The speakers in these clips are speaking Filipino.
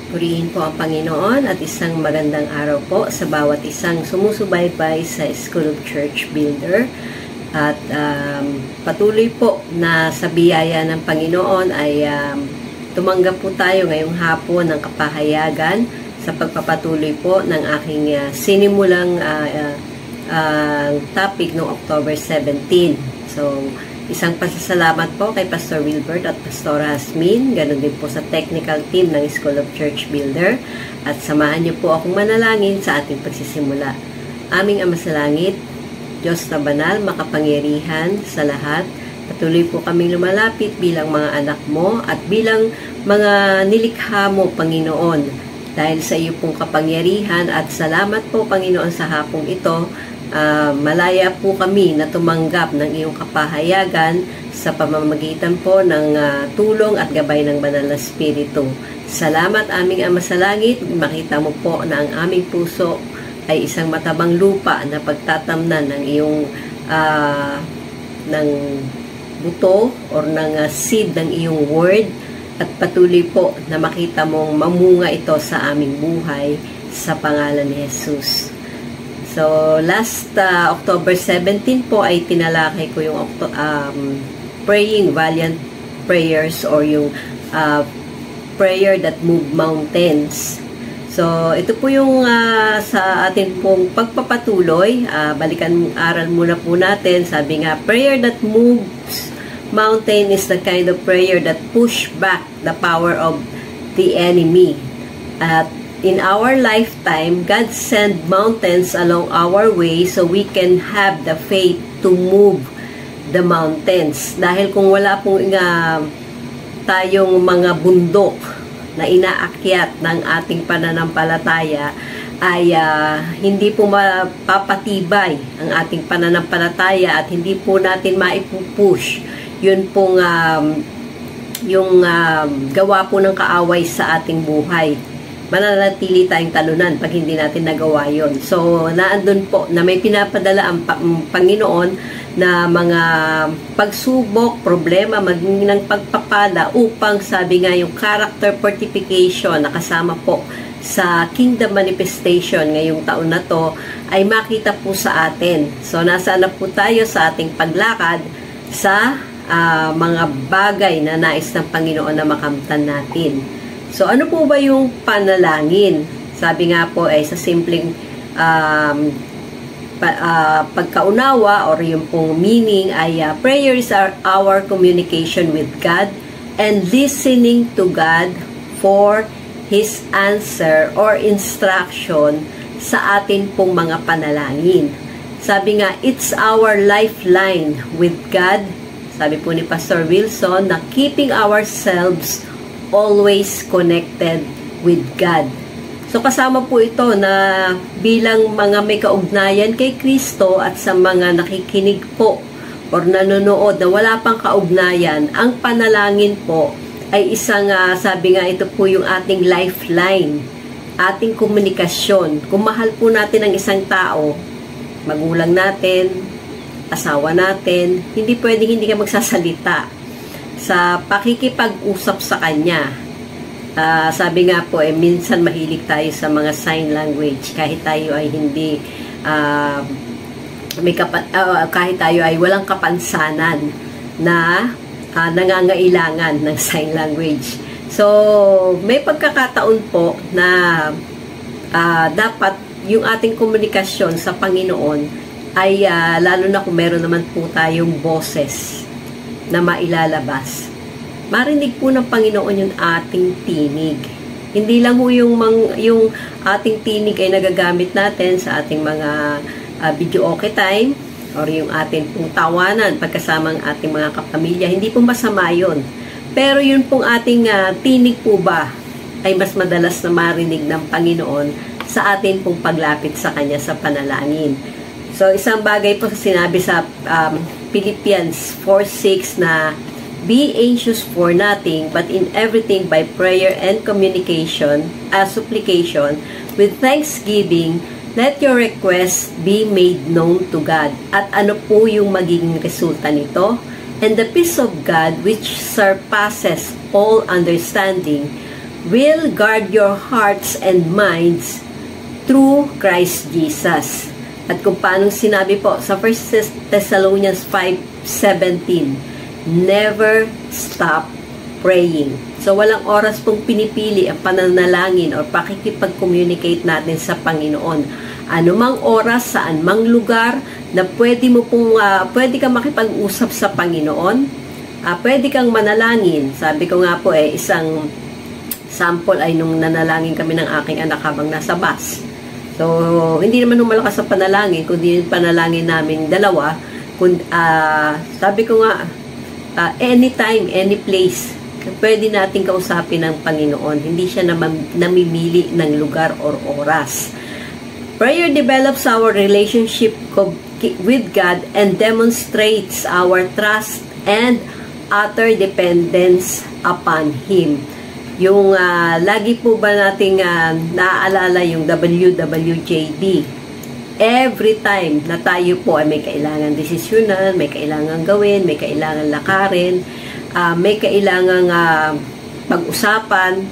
Purihin po ang Panginoon at isang magandang araw po sa bawat isang sumusubaybay sa School of Church Builder. At patuloy po na sa biyaya ng Panginoon ay tumanggap po tayo ngayong hapon ng kapahayagan sa pagpapatuloy po ng aking sinimulang topic noong October 17. So, isang pasasalamat po kay Pastor Wilbert at Pastor Hasmin, ganun din po sa technical team ng School of Church Builder, at samahan niyo po akong manalangin sa ating pagsisimula. Aming Ama sa Langit, Diyos na banal, makapangyarihan sa lahat, patuloy po kaming lumalapit bilang mga anak mo at bilang mga nilikha mo, Panginoon, dahil sa iyo pong kapangyarihan, at salamat po, Panginoon, sa hapong ito. Malaya po kami na tumanggap ng iyong kapahayagan sa pamamagitan po ng tulong at gabay ng Banal na Espiritu. Salamat, aming Ama sa Langit. Makita mo po na ang aming puso ay isang matabang lupa na pagtatamnan ng iyong ng buto or ng seed ng iyong word, at patuloy po na makita mong mamunga ito sa aming buhay sa pangalan ni Jesus. So, last October 17 po ay tinalakay ko yung praying valiant prayers or yung prayer that move mountains. So, ito po yung sa atin pong pagpapatuloy. Balikan aral muna po natin. Sabi nga, prayer that moves mountain is the kind of prayer that push back the power of the enemy. At in our lifetime, God sent mountains along our way so we can have the faith to move the mountains. Dahil kung wala pong tayong mga bundok na inaakyat ng ating pananampalataya, ay hindi po mapapatibay ang ating pananampalataya at hindi po natin maipupush yun pong yung gawa po ng kaaway sa ating buhay. Mananatili tayong talunan pag hindi natin nagawa yon. So, naandun po na may pinapadala ang Panginoon na mga pagsubok, problema, maging ng pagpapala upang, sabi nga, yung character fortification na kasama po sa kingdom manifestation ngayong taon na to ay makita po sa atin. So, nasaan na po tayo sa ating paglakad sa mga bagay na nais ng Panginoon na makamtan natin. So, ano po ba yung panalangin? Sabi nga po ay sa simpleng pagkaunawa or yung pong meaning ay prayers are our communication with God and listening to God for His answer or instruction sa atin pong mga panalangin. Sabi nga, it's our lifeline with God. Sabi po ni Pastor Wilson na keeping ourselves always connected with God. So, kasama po ito na bilang mga may kaugnayan kay Kristo at sa mga nakikinig po or nanonood na wala pang kaugnayan, ang panalangin po ay isang, sabi nga, ito po yung ating lifeline, ating komunikasyon. Kung mahal po natin ang isang tao, magulang natin, asawa natin, hindi pwedeng hindi ka magsasalita sa pakikipag-usap sa kanya. Sabi nga po, minsan mahilig tayo sa mga sign language kahit tayo ay hindi kahit tayo ay walang kapansanan na nangangailangan ng sign language. So, may pagkakataon po na dapat yung ating komunikasyon sa Panginoon ay lalo na kung meron naman po tayong boses na mailalabas. Marinig po ng Panginoon yung ating tinig. Hindi lang po yung ating tinig ay nagagamit natin sa ating mga video okay time or yung ating pong tawanan pagkasama ang ating mga kapamilya. Hindi po masama yun. Pero yun pong ating tinig po ba ay mas madalas na marinig ng Panginoon sa atin pong paglapit sa Kanya sa panalangin. So, isang bagay po sinabi sa Philippians 4:6 na be anxious for nothing, but in everything by prayer and communication, supplication, with thanksgiving, let your requests be made known to God. At ano po yung magiging resulta nito? And the peace of God, which surpasses all understanding, will guard your hearts and minds through Christ Jesus. At kung paano sinabi po sa 1 Thessalonians 5:17, never stop praying. So, walang oras pong pinipili ang pananalangin o pakikipag-communicate natin sa Panginoon. Ano mang oras, saan mang lugar na pwede kang makipag-usap sa Panginoon, pwede kang manalangin. Sabi ko nga po isang sample ay nung nanalangin kami ng aking anak habang nasa bus. So, hindi naman malakas sa panalangin, kundi yung panalangin namin dalawa. Sabi ko nga, anytime, any place, pwede natin kausapin ng Panginoon. Hindi siya namimili ng lugar or oras. Prayer develops our relationship with God and demonstrates our trust and utter dependence upon Him. Yung lagi po ba nating naaalala yung WWJD? Every time na tayo po ay may kailangan desisyonan, may kailangan gawin, may kailangan lakarin, may kailangan pag-usapan,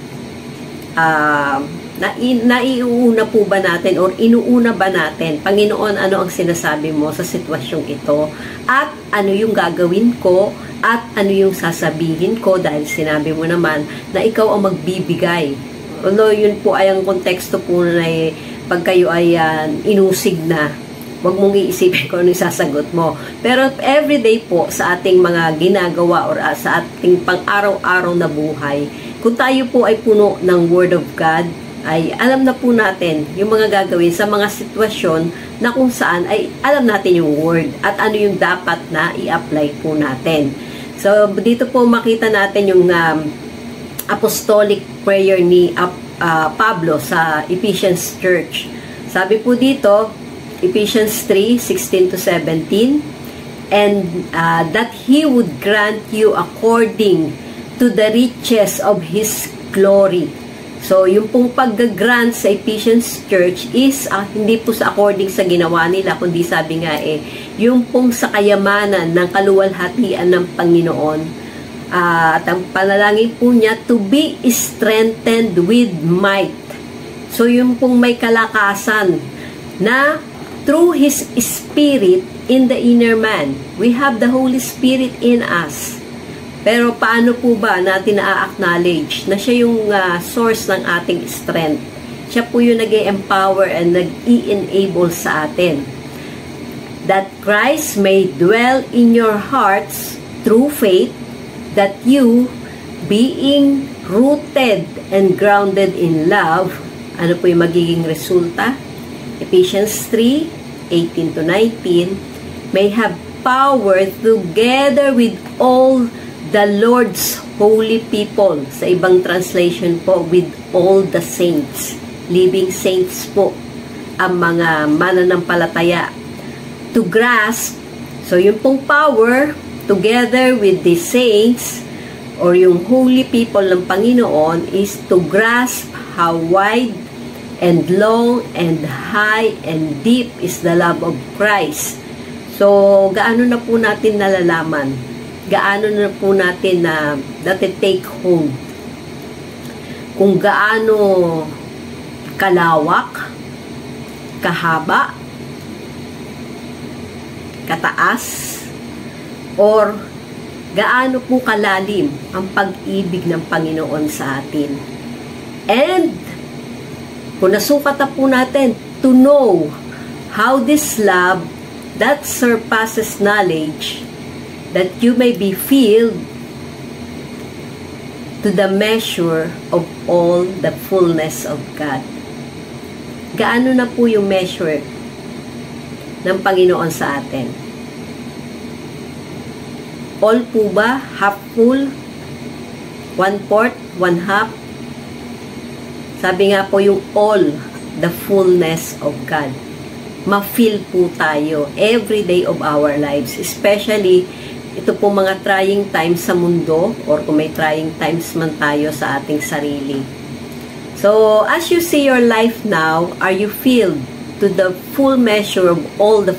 naiuuna po ba natin or inuuna ba natin, Panginoon, ano ang sinasabi mo sa sitwasyong ito? At ano yung gagawin ko? At ano yung sasabihin ko? Dahil sinabi mo naman na ikaw ang magbibigay. Although yun po ay ang konteksto po na pag kayo ay inusig na, huwag mong iisipin kung ano yung sasagot mo. Pero everyday po sa ating mga ginagawa or sa ating pang-araw-araw na buhay, kung tayo po ay puno ng Word of God, ay alam na po natin yung mga gagawin sa mga sitwasyon na kung saan ay alam natin yung Word at ano yung dapat na i-apply po natin. So, dito po makita natin yung apostolic prayer ni Pablo sa Ephesians Church. Sabi po dito, Ephesians 3:16-17, and that He would grant you according to the riches of His glory. So, yung pong pag-grant sa Ephesians Church is hindi po sa according sa ginawa nila, kundi sabi nga yung pong sa kayamanan ng kaluwalhatian ng Panginoon. At ang panalangin po niya, to be strengthened with might. So, yung pong may kalakasan na through His Spirit in the inner man. We have the Holy Spirit in us. Pero paano po ba natin na-acknowledge na siya yung source ng ating strength? Siya po yung nag-empower and nag-i-enable sa atin. That Christ may dwell in your hearts through faith, that you, being rooted and grounded in love, ano po yung magiging resulta? Ephesians 3:18-19, may have power together with all the Lord's holy people. Sa ibang translation po, with all the saints. Living saints po ang mga mananampalataya. To grasp, so yung pong power, together with the saints, or yung holy people ng Panginoon, is to grasp how wide and long and high and deep is the love of Christ. So, gaano na po natin nalalaman? Gaano na po natin na take home? Kung gaano kalawak, kahaba, kataas, or gaano po kalalim ang pag-ibig ng Panginoon sa atin. And, kung nasukat na po natin to know how this love that surpasses knowledge, that you may be filled to the measure of all the fullness of God. Gaano na po yung measure ng Panginoon sa atin? All po ba? Half full? 1/4? 1/2? Sabi nga po yung all, the fullness of God. Ma-feel po tayo every day of our lives. Especially, ito po mga trying times sa mundo or kung may trying times man tayo sa ating sarili. So, as you see your life now, are you filled to the full measure of all the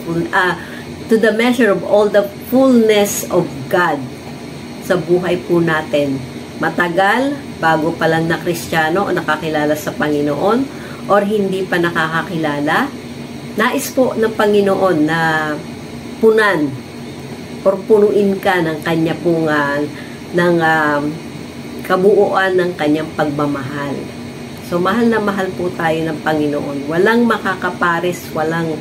fullness of God sa buhay po natin? Matagal, bago pa lang na Kristiyano o nakakilala sa Panginoon, or hindi pa nakakakilala, nais po ng Panginoon na punan or punuin ka ng kanya pong ng kabuuan ng kanyang pagmamahal. So, mahal na mahal po tayo ng Panginoon. Walang makakapares, walang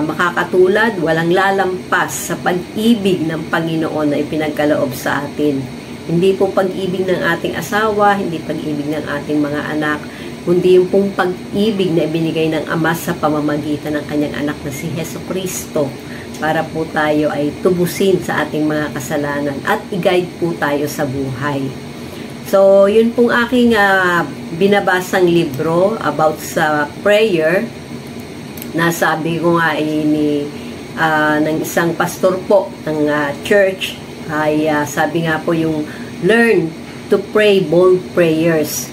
makakatulad, walang lalampas sa pag-ibig ng Panginoon na ipinagkaloob sa atin. Hindi po pag-ibig ng ating asawa, hindi pag-ibig ng ating mga anak, kundi yung pong pag-ibig na ibinigay ng Ama sa pamamagitan ng kanyang anak na si Jesucristo, para po tayo ay tubusin sa ating mga kasalanan at i-guide po tayo sa buhay. So, yun pong aking binabasang libro about sa prayer, na sabi ko nga ng isang pastor po ng church, ay sabi nga po yung learn to pray bold prayers.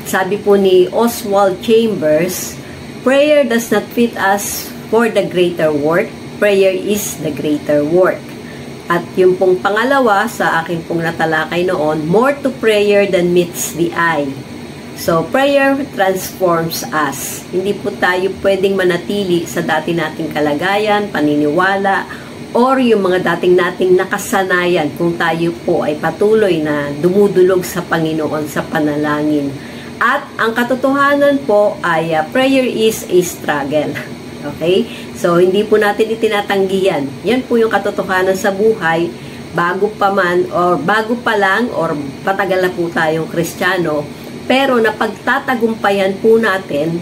Sabi po ni Oswald Chambers, prayer does not fit us for the greater work, prayer is the greater work. At yung pong pangalawa sa aking pong natalakay noon, more to prayer than meets the eye. So, prayer transforms us. Hindi po tayo pwedeng manatili sa dati nating kalagayan, paniniwala, or yung mga dating nating nakasanayan kung tayo po ay patuloy na dumudulog sa Panginoon sa panalangin. At ang katotohanan po ay prayer is a struggle. Okay? So, hindi po natin itinatanggi yan. Yan po yung katotohanan sa buhay, bago pa man, or bago pa lang, or patagal na po tayong Kristiyano, pero napagtatagumpayan po natin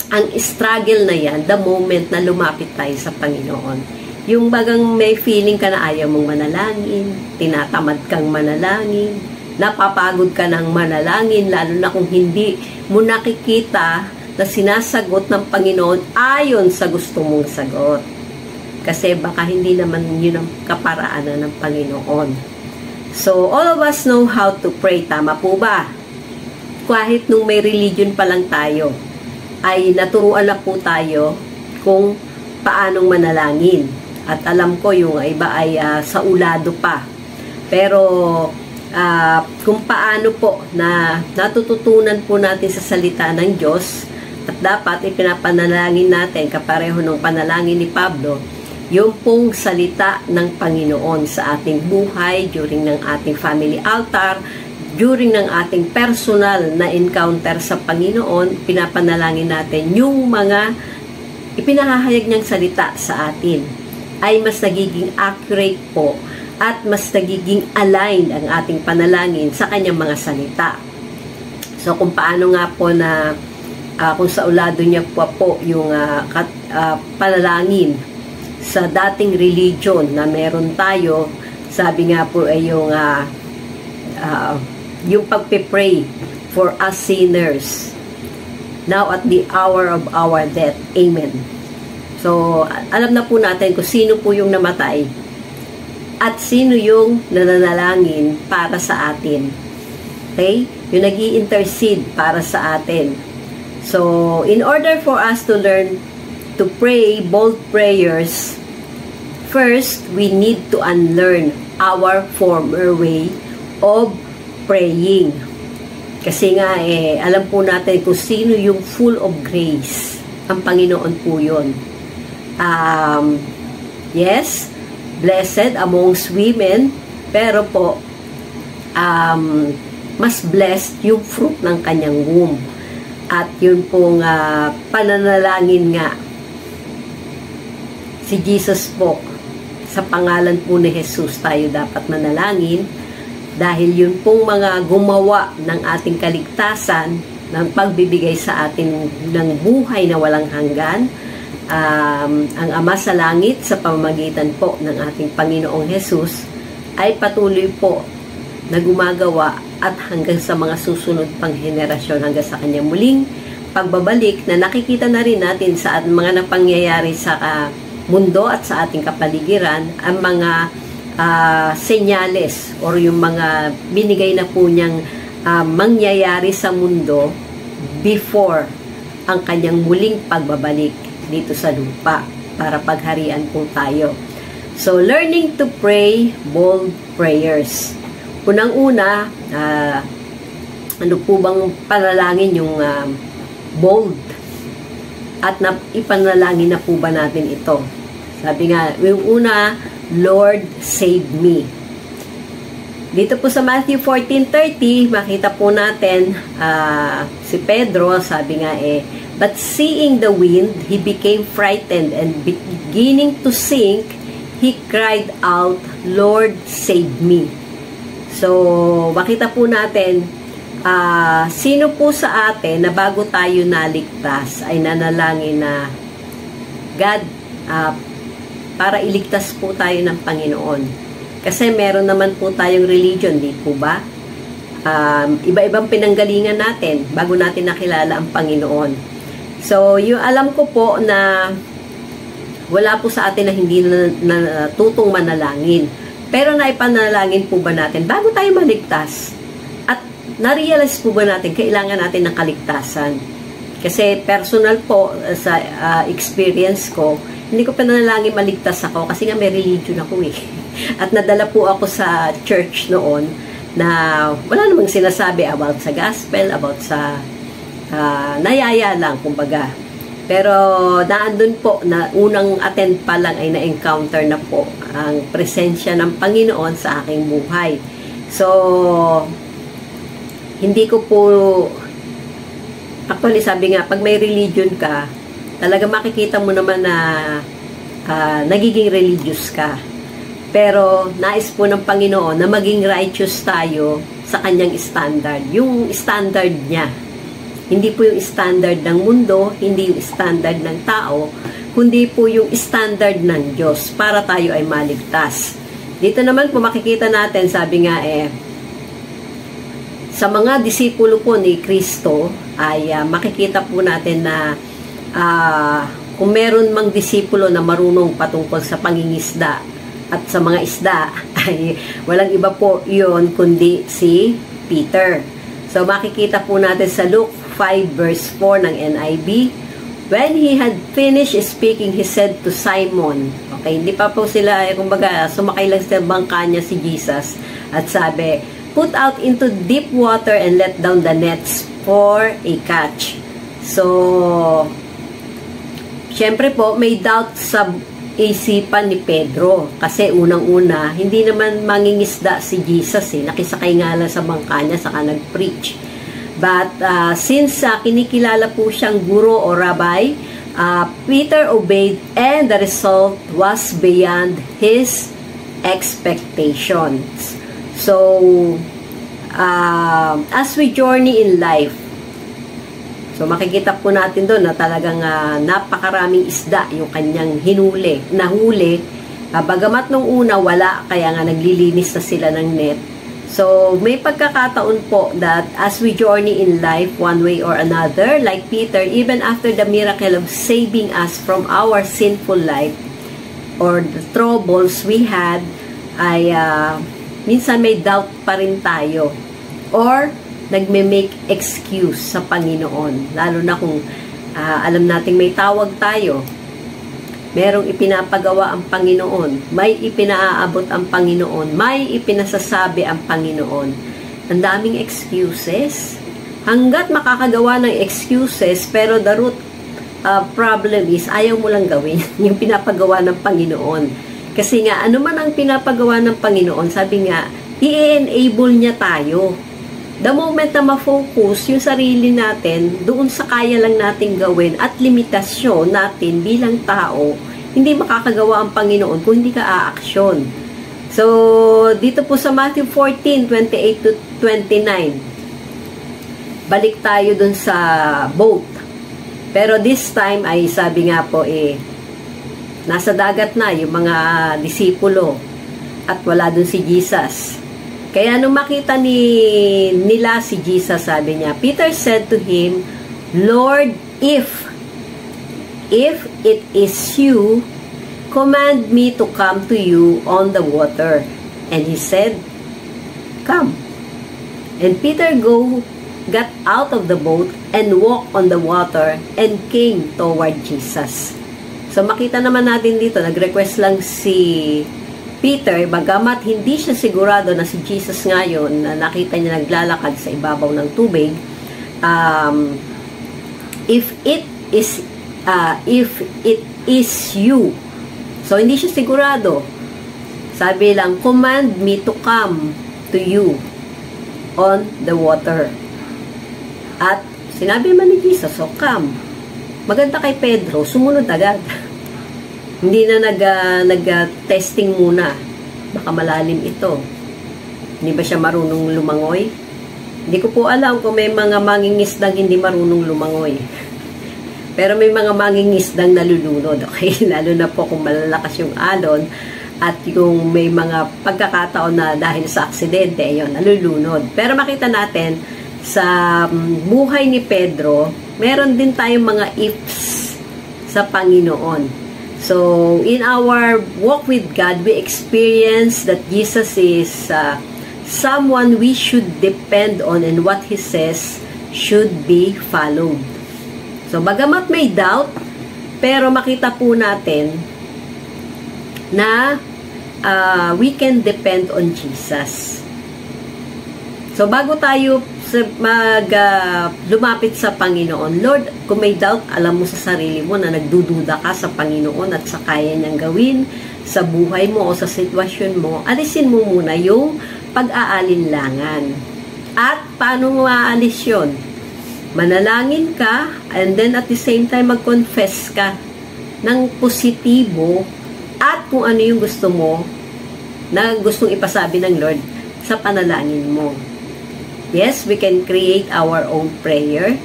ang struggle na yan the moment na lumapit tayo sa Panginoon. Yung bagang may feeling ka na ayaw mong manalangin, tinatamad kang manalangin, napapagod ka ng manalangin, lalo na kung hindi mo nakikita na sinasagot ng Panginoon ayon sa gusto mong sagot. Kasi baka hindi naman yun ang kaparaanan ng Panginoon. So, all of us know how to pray. Tama po ba? Kahit nung may religion pa lang tayo, ay naturuan na po tayo kung paanong manalangin. At alam ko yung iba ay sa ulado pa. Pero, kung paano po na natututunan po natin sa salita ng Diyos, at dapat ipinapanalangin natin kapareho ng panalangin ni Pablo, yung pong salita ng Panginoon sa ating buhay, during ng ating family altar, during ng ating personal na encounter sa Panginoon, pinapanalangin natin yung mga ipinahahayag niyang salita sa atin, ay mas nagiging accurate po at mas nagiging aligned ang ating panalangin sa kanyang mga salita. So, kung paano nga po na kung sa ulado niya po yung panalangin sa dating religion na meron tayo, sabi nga po ay yung pagpe-pray for us sinners now at the hour of our death. Amen. So, alam na po natin kung sino po yung namatay at sino yung nananalangin para sa atin. Okay? Yung nag-i-intercede para sa atin. So, in order for us to learn to pray bold prayers, first, we need to unlearn our former way of praying. Kasi nga, alam po natin kung sino yung full of grace. Ang Panginoon po yun. Yes, blessed amongst women, pero po, mas blessed yung fruit ng kanyang womb. At yun pong pananalangin nga, si Jesus po, sa pangalan po ni Jesus tayo dapat manalangin, dahil yun pong mga gumawa ng ating kaligtasan, ng pagbibigay sa atin ng buhay na walang hanggan, ang Ama sa Langit sa pamamagitan po ng ating Panginoong Jesus, ay patuloy po na gumagawa at hanggang sa mga susunod pang henerasyon, hanggang sa kanyang muling pagbabalik, na nakikita na rin natin sa mga napangyayari sa mundo at sa ating kapaligiran, ang mga senyales or yung mga binigay na po niyang mangyayari sa mundo before ang kanyang muling pagbabalik dito sa lupa para pagharian po tayo. So, learning to pray bold prayers. Unang-una, ano po bang panalangin yung bold? At ipanalangin na po ba natin ito? Sabi nga, yung una, Lord, save me. Dito po sa Matthew 14:30, makita po natin si Pedro, sabi nga but seeing the wind, he became frightened and beginning to sink, he cried out, Lord, save me. So, makita po natin, sino po sa atin na bago tayo naligtas ay nanalangin na God, para iligtas po tayo ng Panginoon. Kasi meron naman po tayong religion, di po ba? Iba-ibang pinanggalingan natin bago natin nakilala ang Panginoon. So, yung alam ko po na wala po sa atin na hindi natutong manalangin. Pero naipanalangin po ba natin bago tayo maligtas? Na-realize po ba natin, kailangan natin ng kaligtasan? Kasi personal po, sa experience ko, hindi ko panalangin maligtas ako kasi nga may religion ako At nadala po ako sa church noon na wala namang sinasabi about sa gospel, about sa nayaya lang, kumbaga. Pero naandun po, na unang attend pa lang ay na-encounter na po ang presensya ng Panginoon sa aking buhay. So, hindi ko po, actually sabi nga, pag may religion ka, talaga makikita mo naman na nagiging religious ka. Pero nais po ng Panginoon na maging righteous tayo sa kanyang standard. Yung standard niya. Hindi po yung standard ng mundo, hindi yung standard ng tao, kundi po yung standard ng Diyos para tayo ay maligtas. Dito naman po makikita natin, sabi nga sa mga disipulo po ni Kristo ay makikita po natin na kung meron mang disipulo na marunong patungkol sa pangingisda at sa mga isda ay walang iba po yun kundi si Peter. So makikita po natin sa Luke 5 verse 4 ng NIV, when he had finished speaking, he said to Simon, okay, hindi pa po sila, kumbaga, sumakay lang sa bangka niya si Jesus at sabi, put out into deep water and let down the nets for a catch. So, syempre po, may doubt sa isipan ni Pedro. Kasi unang-una, hindi naman mangingisda si Jesus nakisakay nga lang sa bangka niya, saka nag-preach. But, since kinikilala po siyang guro o rabbi, Peter obeyed and the result was beyond his expectations. So, as we journey in life, so makikita po natin doon na talagang napakaraming isda yung kanyang nahuli. Bagamat nung una wala, kaya nga naglilinis na sila ng net. So, may pagkakataon po that as we journey in life one way or another, like Peter, even after the miracle of saving us from our sinful life or the troubles we had, ay minsan may doubt pa rin tayo or nagme-make excuse sa Panginoon. Lalo na kung alam nating may tawag tayo, merong ipinapagawa ang Panginoon, may ipinaaabot ang Panginoon, may ipinasasabi ang Panginoon. Ang daming excuses. Hanggat makakagawa ng excuses, pero the root problem is, ayaw mo lang gawin yung pinapagawa ng Panginoon. Kasi nga, ano man ang pinapagawa ng Panginoon, sabi nga, i-enable niya tayo. The moment na ma-focus yung sarili natin doon sa kaya lang natin gawin at limitasyon natin bilang tao, hindi makakagawa ang Panginoon kung hindi ka aaksyon. So, dito po sa Matthew 14:28 to 29, balik tayo doon sa boat. Pero this time ay sabi nga po nasa dagat na yung mga disipulo at wala doon si Jesus. Kaya nung makita nila si Jesus, sabi niya, Peter said to him, Lord, if it is you, command me to come to you on the water. And he said, come. And Peter got out of the boat and walked on the water and came toward Jesus. So makita naman natin dito, nag-request lang si Peter, bagamat hindi siya sigurado na si Jesus ngayon na nakita niya naglalakad sa ibabaw ng tubig, if it is you, so hindi siya sigurado, sabi lang, command me to come to you on the water. At sinabi man ni Jesus, so come. Maganda kay Pedro, sumunod agad. Hindi na nag-testing muna. Baka malalim ito. Hindi ba siya marunong lumangoy? Hindi ko po alam kung may mga mangingisdang hindi marunong lumangoy. Pero may mga mangingisdang nalulunod. Okay? Lalo na po kung malalakas yung alon at yung may mga pagkakataon na dahil sa aksidente, ayun, nalulunod. Pero makita natin sa buhay ni Pedro, meron din tayong mga ifs sa Panginoon. So, in our walk with God, we experience that Jesus is someone we should depend on, and what He says should be followed. So, bagamat may doubt, pero makita po natin na we can depend on Jesus. So, bago tayo lumapit sa Panginoon, Lord, kung may doubt, alam mo sa sarili mo na nagdududa ka sa Panginoon at sa kaya niyang gawin sa buhay mo o sa sitwasyon mo, alisin mo muna yung pag-aalinlangan. At paano mo aalis yun? Manalangin ka, and then at the same time mag-confess ka ng positibo at kung ano yung gusto mo na gustong ipasabi ng Lord sa panalangin mo. Yes, we can create our own prayer.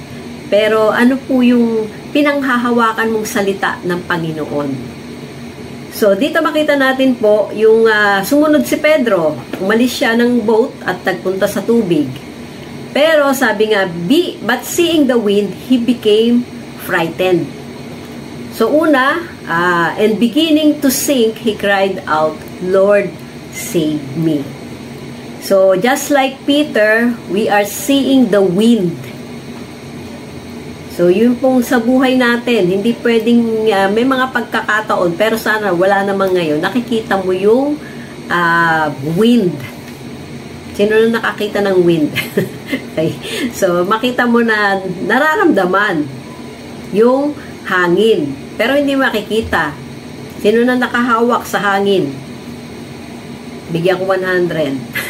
Pero ano po yung pinanghahawakan mong salita ng Panginoon? So, dito makita natin po yung sumunod si Pedro. Umalis siya ng boat at nagpunta sa tubig. Pero sabi nga, but seeing the wind, he became frightened. So una, and beginning to sink, he cried out, Lord, save me. So, just like Peter, we are seeing the wind. So, yun pong sa buhay natin. Hindi pwedeng, may mga pagkakataon, pero sana wala naman ngayon. Nakikita mo yung wind. Sino na nakakita ng wind? Okay. So, makita mo na nararamdaman yung hangin. Pero hindi makikita. Sino na nakahawak sa hangin? Bigyan ko 100.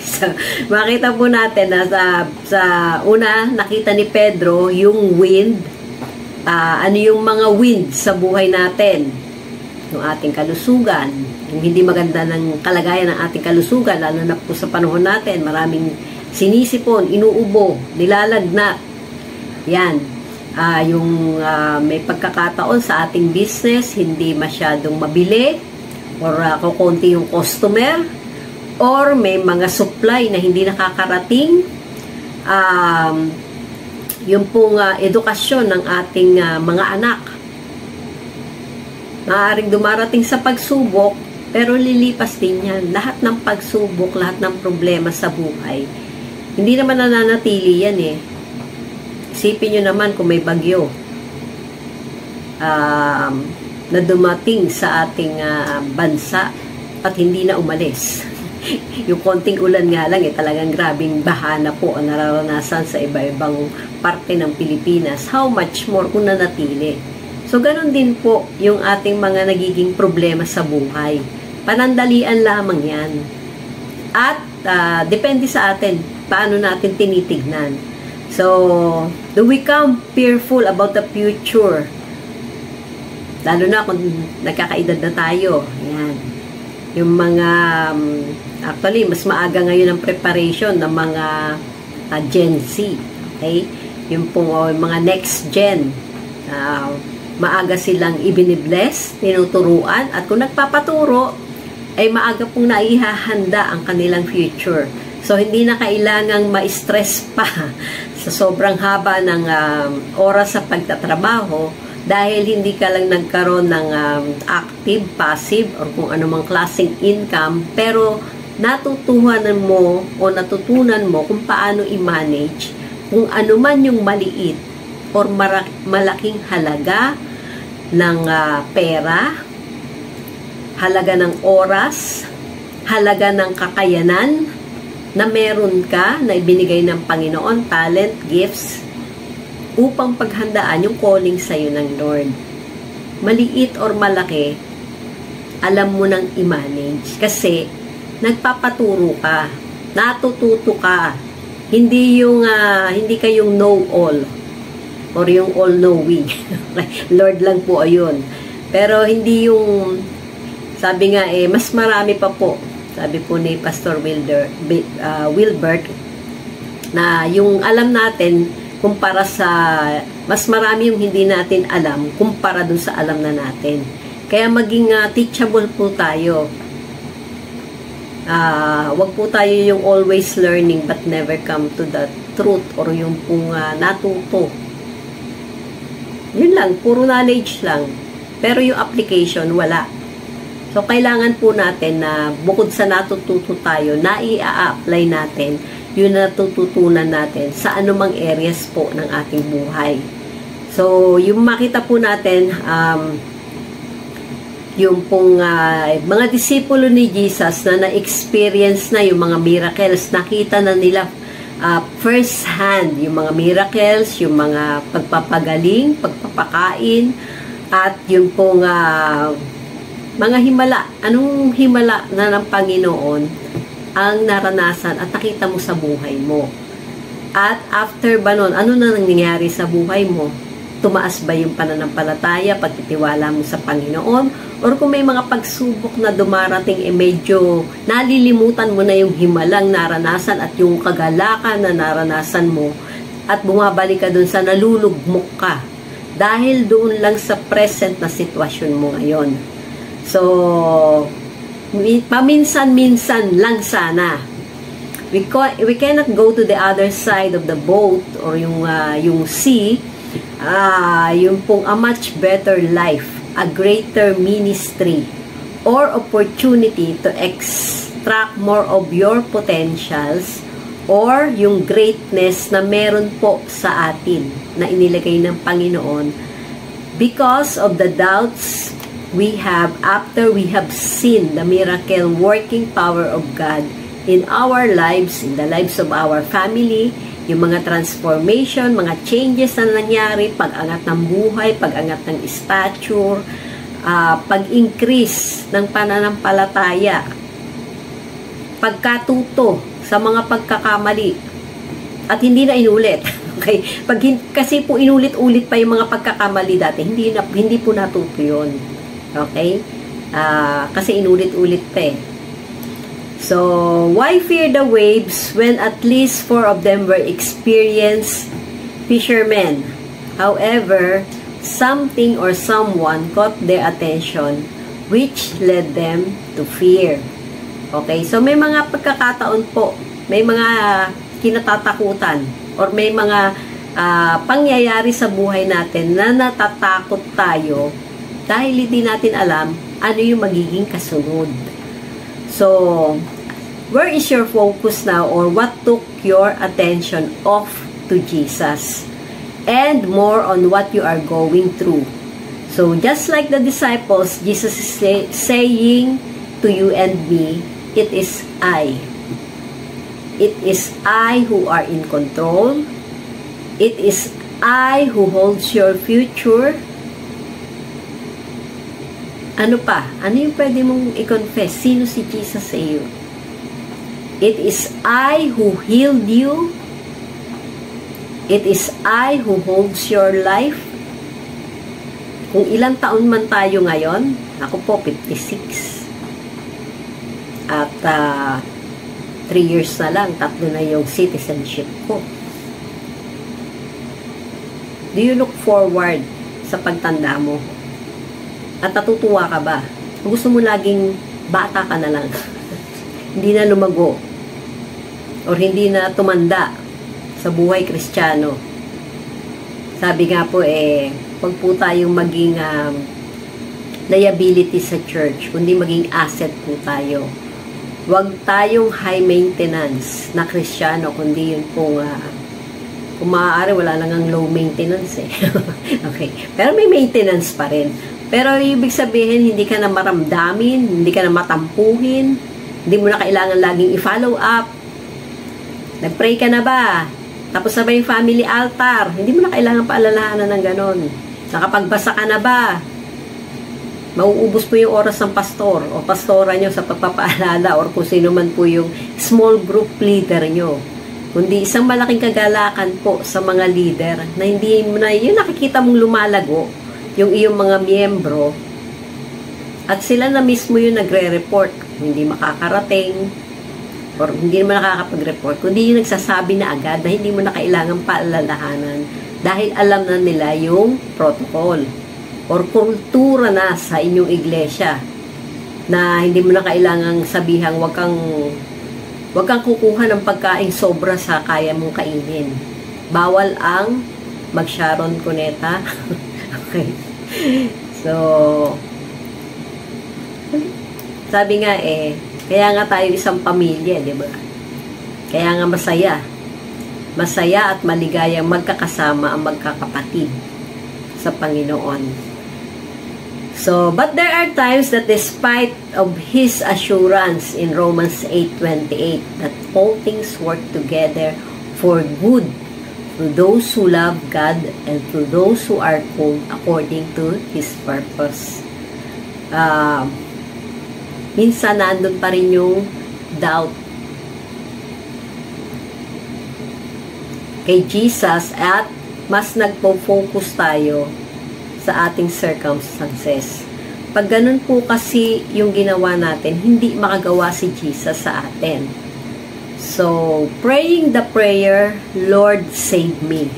So, makita po natin na sa una, nakita ni Pedro yung wind. Ano yung mga wind sa buhay natin? Yung ating kalusugan. Yung hindi maganda ng kalagayan ng ating kalusugan, lalo na po sa panahon natin, maraming sinisipon, inuubo, nilalagnat. Yan. Yung may pagkakataon sa ating business, hindi masyadong mabili, or kukunti yung customer, or may mga supply na hindi nakakarating, yung pong edukasyon ng ating mga anak. Maaaring dumarating sa pagsubok, pero lilipas din yan. Lahat ng pagsubok, lahat ng problema sa buhay, hindi naman nananatili yan eh. Isipin nyo naman kung may bagyo na dumating sa ating bansa at hindi na umalis. Yung konting ulan nga lang talagang grabing baha na po ang nararanasan sa iba-ibang parte ng Pilipinas. How much more kung nanatili? So, ganun din po yung ating mga nagiging problema sa buhay. Panandalian lamang yan. At depende sa atin paano natin tinitignan. So, do we become fearful about the future? Lalo na kung nagkakaedad na tayo. Ayan. Yung mga, actually, mas maaga ngayon ang preparation ng mga Gen Z. Okay? Yung pong mga next gen. Maaga silang ibinibless, tinuturuan, at kung nagpapaturo, ay maaga pong naihahanda ang kanilang future. So, hindi na kailangang ma-stress pa sa sobrang haba ng oras sa pagtatrabaho dahil hindi ka lang nagkaroon ng active, passive, or kung anumang klaseng income, pero natutuhanan mo o natutunan mo kung paano i-manage kung ano man yung maliit or malaking halaga ng pera, halaga ng oras, halaga ng kakayanan na meron ka, na ibinigay ng Panginoon, talent, gifts, upang paghandaan yung calling sa'yo ng Lord. Maliit or malaki, alam mo nang i-manage. Kasi, nagpapaturo ka, natututo ka. Hindi kayong know-all or yung all-knowing. Lord lang po ayun. Pero hindi yung, sabi nga mas marami pa po. Sabi po ni Pastor Wilbert, na yung alam natin, kumpara sa, mas marami yung hindi natin alam, kumpara dun sa alam na natin. Kaya maging teachable po tayo. Wag po tayo yung always learning but never come to the truth or yung pong natuto. Yun lang, puro knowledge lang. Pero yung application, wala. So, kailangan po natin na bukod sa natututo tayo, na i-a-apply natin yung natututunan natin sa anumang areas po ng ating buhay. So, yung makita po natin, yung pong mga disipulo ni Jesus na na-experience na yung mga miracles, nakita na nila first hand yung mga miracles, yung mga pagpapagaling, pagpapakain, at yung pong mga himala. Anong himala na ng Panginoon ang naranasan at nakita mo sa buhay mo? At after ba nun, ano na nangyayari sa buhay mo? Tumaas ba yung pananampalataya, pagtitiwala mo sa Panginoon? Or kung may mga pagsubok na dumarating, medyo nalilimutan mo na yung himalang naranasan at yung kagalakan na naranasan mo at bumabalik ka dun sa nalulugmok ka dahil doon lang sa present na sitwasyon mo ngayon. So, paminsan-minsan lang sana. We cannot go to the other side of the boat or yung sea, yung pong a much better life, a greater ministry, or opportunity to extract more of your potentials or yung greatness na meron po sa atin na inilagay ng Panginoon because of the doubts we have after we have seen the miracle working power of God in our lives, in the lives of our family, yung mga transformation, mga changes na nangyari, pag-angat ng buhay, pag-angat ng stature, pag-increase ng pananampalataya, pagkatuto sa mga pagkakamali, at hindi na inulit. Okay? Kasi po inulit-ulit pa yung mga pagkakamali dati, hindi po natuto yun. Okay? Kasi inulit-ulit pa eh. So, why fear the waves when at least 4 of them were experienced fishermen? However, something or someone caught their attention which led them to fear. Okay, so may mga pagkakataon po, may mga kinatatakutan or may mga pangyayari sa buhay natin na natatakot tayo dahil hindi natin alam ano yung magiging kasunod. So, where is your focus now or what took your attention off to Jesus? And more on what you are going through. So, just like the disciples, Jesus is saying to you and me, it is I. It is I who are in control. It is I who holds your future. Ano pa? Ano yung pwede mong i-confess? Sino si Jesus sa iyo? It is I who healed you. It is I who holds your life. Kung ilang taon man tayo ngayon, ako po 56. At 3 years na lang, 3 na yung citizenship ko. Do you look forward sa pagtanda mo? At natutuwa ka ba? Gusto mo laging bata ka na lang. Hindi na lumago. Or hindi na tumanda sa buhay Kristiyano. Sabi nga po wag po tayong maging liability sa church, kundi maging asset po tayo. Wag tayong high maintenance na Kristiyano, kundi yun pong kung maaari, wala lang ang low maintenance eh. Okay. Pero may maintenance pa rin. Pero ibig sabihin, hindi ka na maramdamin, hindi ka na matampuhin, hindi mo na kailangan laging i-follow up. Nag-pray ka na ba? Tapos sabay yung family altar, hindi mo na kailangan paalalahanan ng ganon. Nakapagbasa ka na ba? Mauubos po yung oras ng pastor o pastora nyo sa pagpapaalala or kung sino man po yung small group leader nyo. Kundi isang malaking kagalakan po sa mga leader na hindi mo na yung nakikita mong lumalago yung iyong mga miyembro at sila na mismo yung nagre-report, hindi makakarating or hindi naman nakakapag-report, kundi yung nagsasabi na agad na hindi mo na kailangan paalalahanan dahil alam na nila yung protocol or kultura na sa inyong iglesia na hindi mo na kailangang sabihang wag kang kukuha ng pagkain sobra sa kaya mong kainin. Bawal ang mag-Sharon Cuneta. Okay. So, sabi nga kaya nga tayo isang pamilya, di ba? Kaya nga masaya. Masaya at maligayang magkakasama ang magkakapatid sa Panginoon. So, but there are times that despite of His assurance in Romans 8:28 that all things work together for good to those who love God and to those who are called according to His purpose. Minsan nandun pa rin yung doubt kay Jesus at mas nagpo-focus tayo sa ating circumstances. Pag ganun po kasi yung ginawa natin, hindi makagawa si Jesus sa atin. So, praying the prayer, Lord, save me.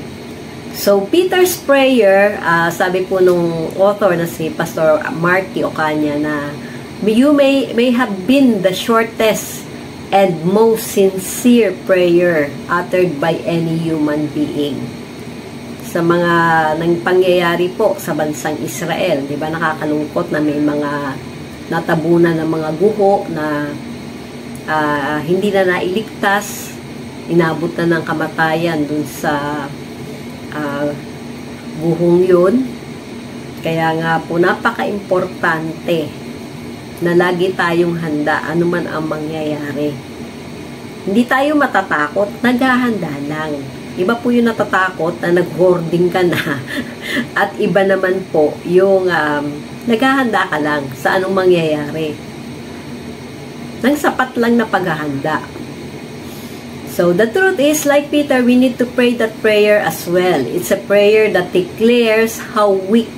So, Peter's prayer, sabi po nung author na si Pastor Marty Ocaña na you may have been the shortest and most sincere prayer uttered by any human being. Sa mga nang pangyayari po sa bansang Israel, di ba nakakalungkot na may mga natabunan ng mga guho na hindi na nailigtas, inabot na ng kamatayan dun sa guhong yun. Kaya nga po napaka-importante na lagi tayong handa anuman ang mangyayari. Hindi tayo matatakot, naghahanda lang. Iba po yung natatakot na nag-hoarding ka na at iba naman po yung naghahanda ka lang sa anong mangyayari. Nang sapat lang na paghahanda. So, the truth is, like Peter, we need to pray that prayer as well. It's a prayer that declares how weak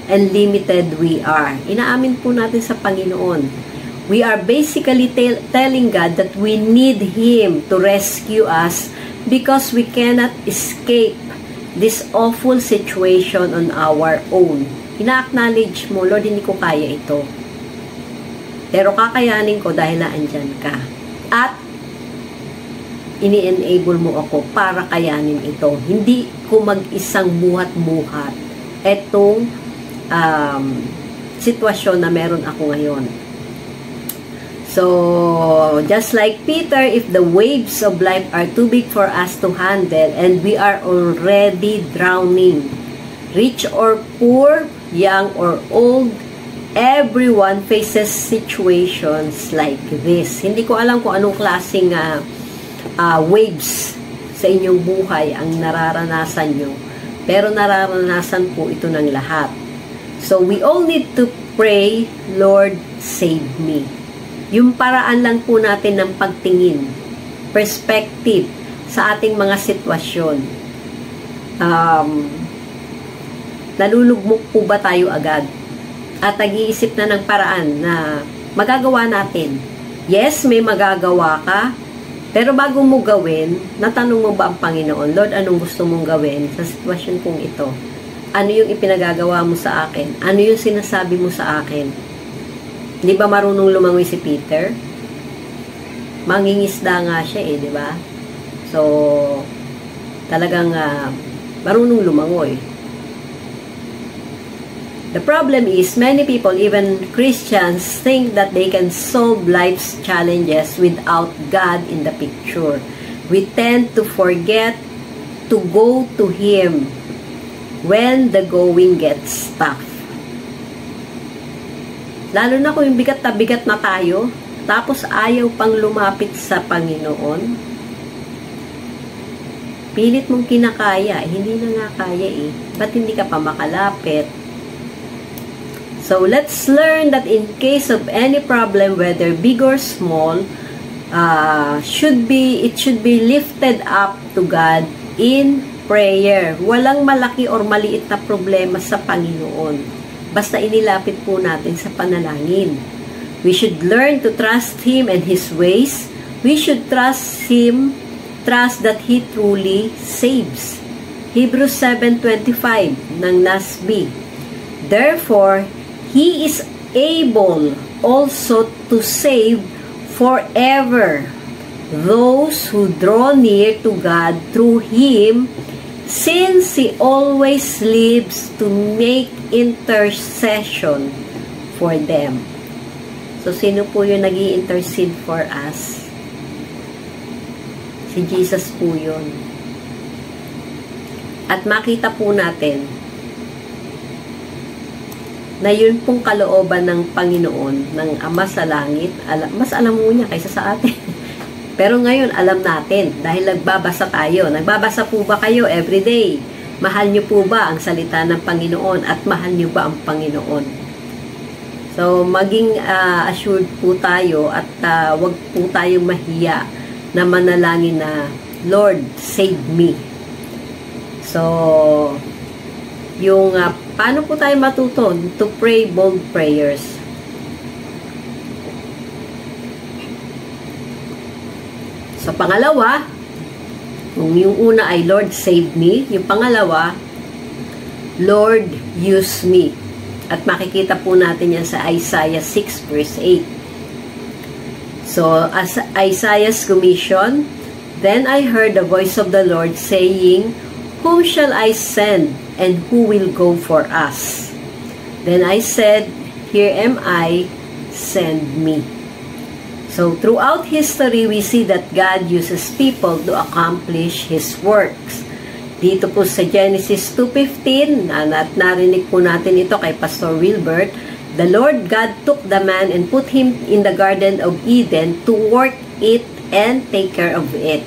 and limited we are. Inaamin po natin sa Panginoon. We are basically telling God that we need Him to rescue us because we cannot escape this awful situation on our own. Ina-acknowledge mo, Lord, hindi ko kaya ito. Pero kakayanin ko dahil naandyan ka. At ini-enable mo ako para kayanin ito. Hindi ko mag-isang buhat-buhat etong sitwasyon na meron ako ngayon. So, just like Peter, if the waves of life are too big for us to handle and we are already drowning, rich or poor, young or old, everyone faces situations like this. Hindi ko alam kung anong klaseng waves sa inyong buhay ang nararanasan nyo. Pero nararanasan po ito ng lahat. So, we all need to pray, Lord, save me. Yung paraan lang po natin ng pagtingin, perspective sa ating mga sitwasyon. Nalulugmok po ba tayo agad? At nag-iisip na ng paraan na magagawa natin. Yes, may magagawa ka, pero bago mo gawin, natanong mo ba ang Panginoon, Lord, anong gusto mong gawin sa sitwasyon kong ito? Ano yung ipinagagawa mo sa akin? Ano yung sinasabi mo sa akin? Di ba marunong lumangoy si Peter? Mangingisda nga siya di ba? So, talagang marunong lumangoy. The problem is, many people, even Christians, think that they can solve life's challenges without God in the picture. We tend to forget to go to Him when the going gets tough. Lalo na kung yung bigat na tayo, tapos ayaw pang lumapit sa Panginoon. Pilit mong kinakaya, hindi na nga kaya eh. Ba't hindi ka pa makalapit? So, let's learn that in case of any problem, whether big or small, it should be lifted up to God in prayer. Walang malaki or maliit na problema sa Panginoon. Basta inilapit po natin sa panalangin. We should learn to trust Him and His ways. We should trust that He truly saves. Hebrews 7:25 ng NASB. Therefore, He is able also to save forever those who draw near to God through Him, since He always lives to make intercession for them. So, sino po yung nag-i-intercede for us? Si Jesus po yun. At makita po natin na yun pong kalooban ng Panginoon, ng Ama sa Langit. Mas alam mo niya kaysa sa atin. Pero ngayon, alam natin, dahil nagbabasa tayo. Nagbabasa po ba kayo everyday? Mahal niyo po ba ang salita ng Panginoon at mahal niyo ba ang Panginoon? So, maging assured po tayo at wag po tayong mahiya na manalangin na, Lord, save me. So, yung paano po tayo matuto to pray bold prayers? So, pangalawa, kung yung una ay Lord, save me. Yung pangalawa, Lord, use me. At makikita po natin yan sa Isaiah 6 verse 8. So, as Isaiah's commission, then I heard the voice of the Lord saying, Whom shall I send, and who will go for us? Then I said, Here am I, send me. So, throughout history, we see that God uses people to accomplish His works. Dito po sa Genesis 2:15, at narinig po natin ito kay Pastor Wilbert, the Lord God took the man and put him in the Garden of Eden to work it and take care of it.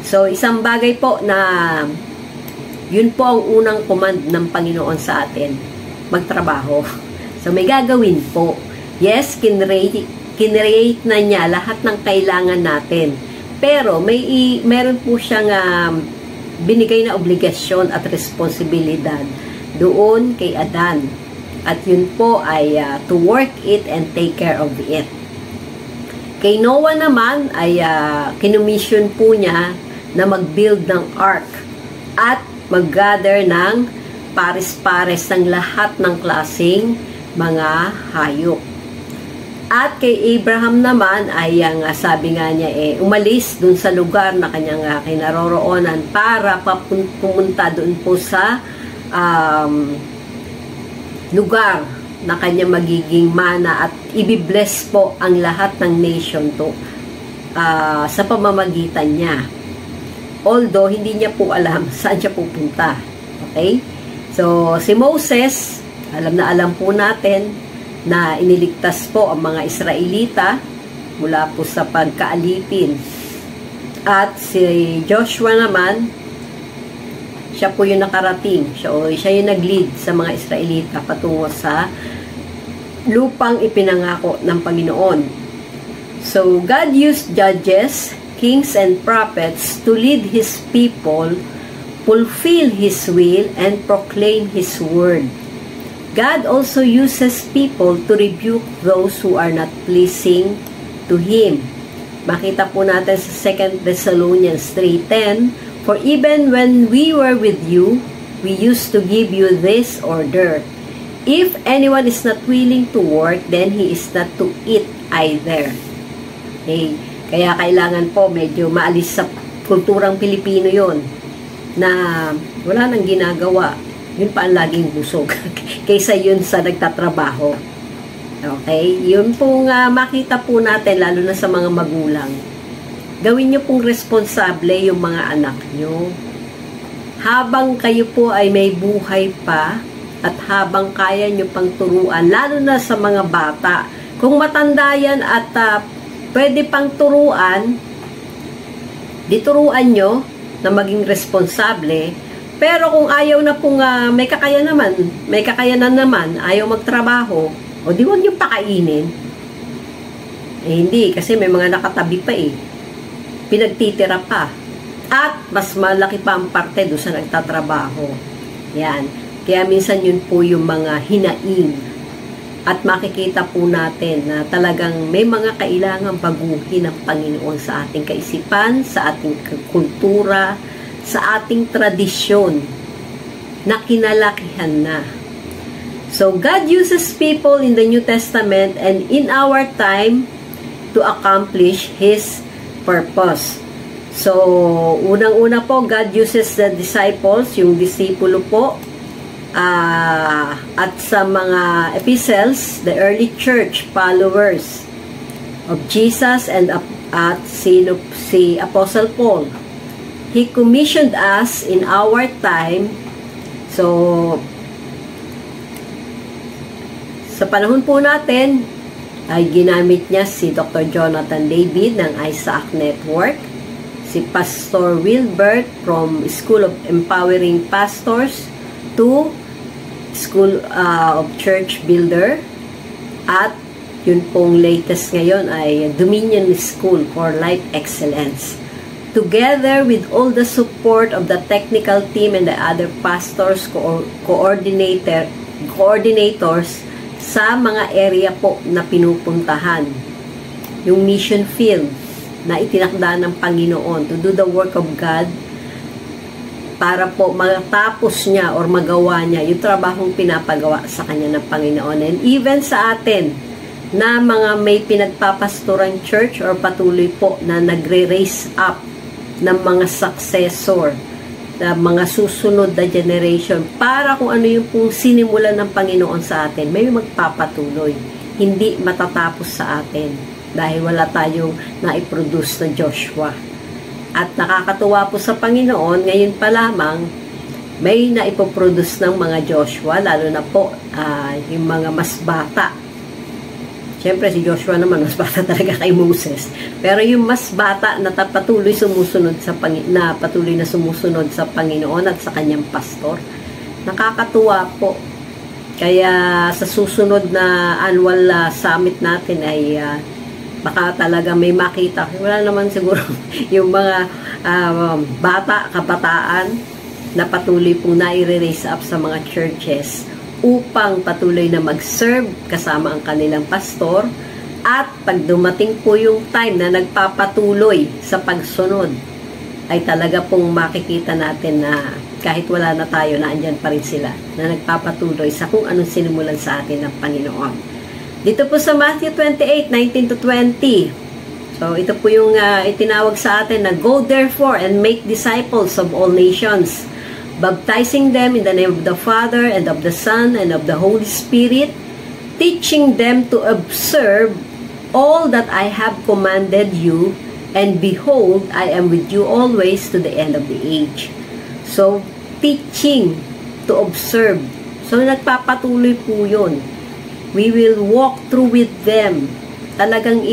So, isang bagay po na yun po ang unang command ng Panginoon sa atin, magtrabaho. So, may gagawin po. Yes, kinreate na niya lahat ng kailangan natin. Pero, meron po siyang binigay na obligasyon at responsibilidad doon kay Adan. At yun po ay to work it and take care of it. Kay Noah naman ay kinumission po niya na mag-build ng ark at mag-gather ng pares-pares ng lahat ng klaseng mga hayop. At kay Abraham naman ay sabi nga niya umalis dun sa lugar na kanyang kinaroroonan para pumunta doon po sa lugar na kanya magiging mana at ibibless po ang lahat ng nation to sa pamamagitan niya. Although hindi niya po alam saan siya pupunta. Okay? So si Moses, alam po natin na iniligtas po ang mga Israelita mula po sa pagkaalipin. At si Joshua naman, siya po yung nakarating. Siya yung nag-lead sa mga Israelita patungo sa lupang ipinangako ng Panginoon. So, God used judges, kings, and prophets to lead His people, fulfill His will, and proclaim His word. God also uses people to rebuke those who are not pleasing to Him. Makita po natin sa 2 Thessalonians 3:10, For even when we were with you, we used to give you this order. If anyone is not willing to work, then he is not to eat either. Okay? Kaya kailangan po medyo maalis sa kulturang Pilipino yon na wala nang ginagawa. Yun pa ang laging busog kaysa yun sa nagtatrabaho. Okay? Yun pong makita po natin, lalo na sa mga magulang. Gawin nyo pong responsable yung mga anak nyo. Habang kayo po ay may buhay pa, at habang kaya nyo pang turuan, lalo na sa mga bata. Kung matanda yan at pwede pang turuan, dituruan nyo na maging responsable. Pero kung ayaw na pong may kakayanan naman, ayaw magtrabaho, o di huwag nyo pakainin. Hindi, kasi may mga nakatabi pa pinagtitira pa. At mas malaki pa ang parte doon sa nagtatrabaho. Yan. Kaya minsan yun po yung mga hinaing. At makikita po natin na talagang may mga kailangang baguhin ng Panginoon sa ating kaisipan, sa ating kultura, sa ating tradisyon na kinalakihan na. So, God uses people in the New Testament and in our time to accomplish His purpose. So, unang-una po, God uses the disciples, yung disipulo po, at sa mga epistles, the early church followers of Jesus and at si Apostle Paul. He commissioned us in our time. So, sa panahon po natin, ay ginamit niya si Dr. Jonathan David ng Isaac Network, si Pastor Wilbert from School of Empowering Pastors to School of Church Builder, at yun pong latest ngayon ay Dominion School for Life Excellence. Together with all the support of the technical team and the other pastors, coordinators sa mga area po na pinupuntahan, yung mission field na itinakda ng Panginoon to do the work of God para po matapos niya or magawa niya yung trabahong pinapagawa sa kanya ng Panginoon. And even sa atin na mga may pinagpapastorang church or patuloy po na nagre-raise up ng mga successor, na mga susunod na generation, para kung ano yung pong sinimulan ng Panginoon sa atin, may magpapatuloy. Hindi matatapos sa atin dahil wala tayong naiproduce na Joshua. At nakakatuwa po sa Panginoon, ngayon pa lamang, may naipoproduce ng mga Joshua, lalo na po yung mga mas bata. Siyempre, si Joshua naman, mas bata talaga kay Moses. Pero yung mas bata na patuloy na sumusunod sa Panginoon at sa kanyang pastor, nakakatuwa po. Kaya sa susunod na annual summit natin ay baka talaga may makita. Wala naman siguro yung mga kabataan na patuloy pong nai-raise up sa mga churches upang patuloy na mag-serve kasama ang kanilang pastor, at pag dumating po yung time na nagpapatuloy sa pagsunod, ay talaga pong makikita natin na kahit wala na tayo, na andyan pa rin sila na nagpapatuloy sa kung anong sinimulan sa atin ng Panginoon. Dito po sa Matthew 28:19-20, so ito po yung itinawag sa atin na go therefore and make disciples of all nations, baptizing them in the name of the Father and of the Son and of the Holy Spirit, teaching them to observe all that I have commanded you, and behold, I am with you always to the end of the age. So, teaching to observe. So, nagpapatuloy po yun. We will walk through with them. Talagang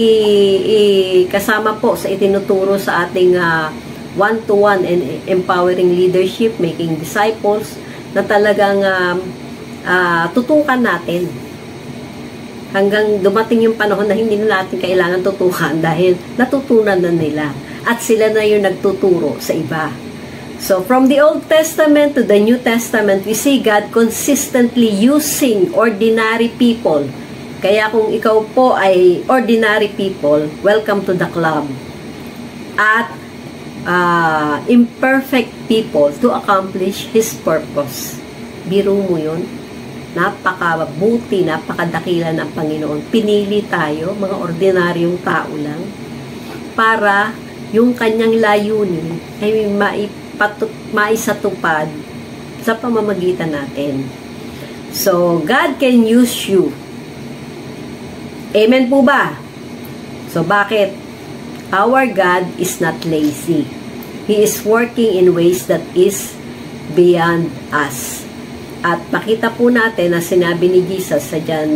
kasama po sa itinuturo sa ating one-to-one and empowering leadership, making disciples, na talagang tutukan natin hanggang dumating yung panahon na hindi na natin kailangan tutukan dahil natutunan na nila at sila na yung nagtuturo sa iba. So from the Old Testament to the New Testament, we see God consistently using ordinary people. Kaya kung ikaw po ay ordinary people, welcome to the club. At imperfect people to accomplish His purpose. Biro mo yun? Napakabuti, napakadakila ng Panginoon. Pinili tayo, mga ordinaryong tao lang, para yung kanyang layunin ay maisatupad sa pamamagitan natin. So, God can use you. Amen po ba? So, bakit? Our God is not lazy. He is working in ways that is beyond us. At makita po natin na sinabi ni Jesus sa John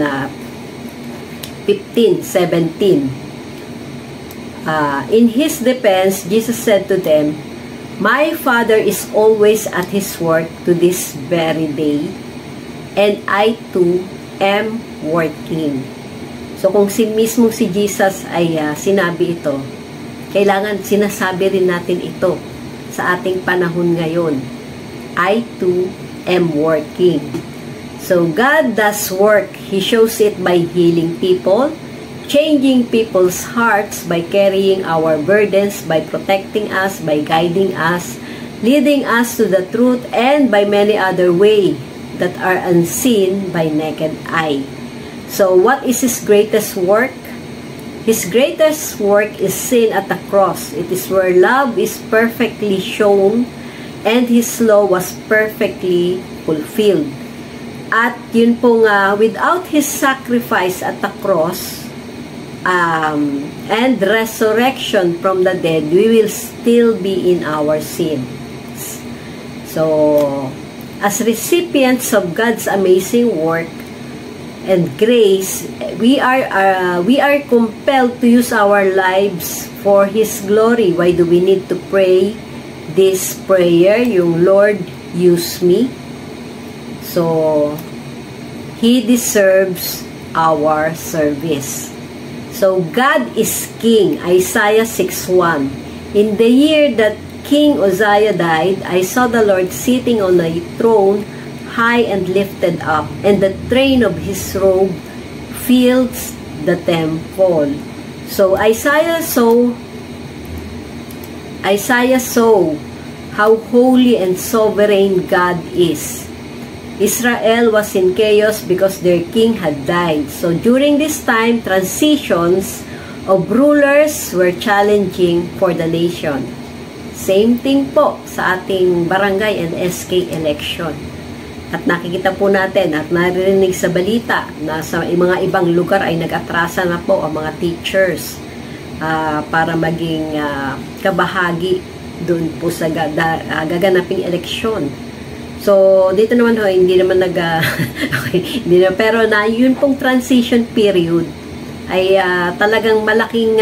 15:17. In his defense, Jesus said to them, "My Father is always at his work to this very day, and I too am working." So kung mismo si Jesus ay sinabi ito, kailangan sinasabi rin natin ito sa ating panahon ngayon. I too am working. So God does work. He shows it by healing people, changing people's hearts, by carrying our burdens, by protecting us, by guiding us, leading us to the truth, and by many other ways that are unseen by naked eye. So what is His greatest work? His greatest work is seen at the cross. It is where love is perfectly shown and His law was perfectly fulfilled. At yun pong without His sacrifice at the cross and resurrection from the dead, we will still be in our sins. So, as recipients of God's amazing work and grace, we are compelled to use our lives for His glory. Why do we need to pray this prayer? Yung Lord, use me. So, He deserves our service. So, God is King. Isaiah 6:1. In the year that King Uzziah died, I saw the Lord sitting on a throne, high and lifted up, and the train of His robe fills the temple. So, Isaiah saw how holy and sovereign God is. Israel was in chaos because their king had died. So during this time, transitions of rulers were challenging for the nation. Same thing po sa ating barangay and SK election. At nakikita po natin at naririnig sa balita na sa mga ibang lugar ay nag-atrasa na po ang mga teachers para maging kabahagi doon po sa gaganaping eleksyon. So, dito naman hindi naman okay, hindi na, pero na yun pong transition period ay talagang malaking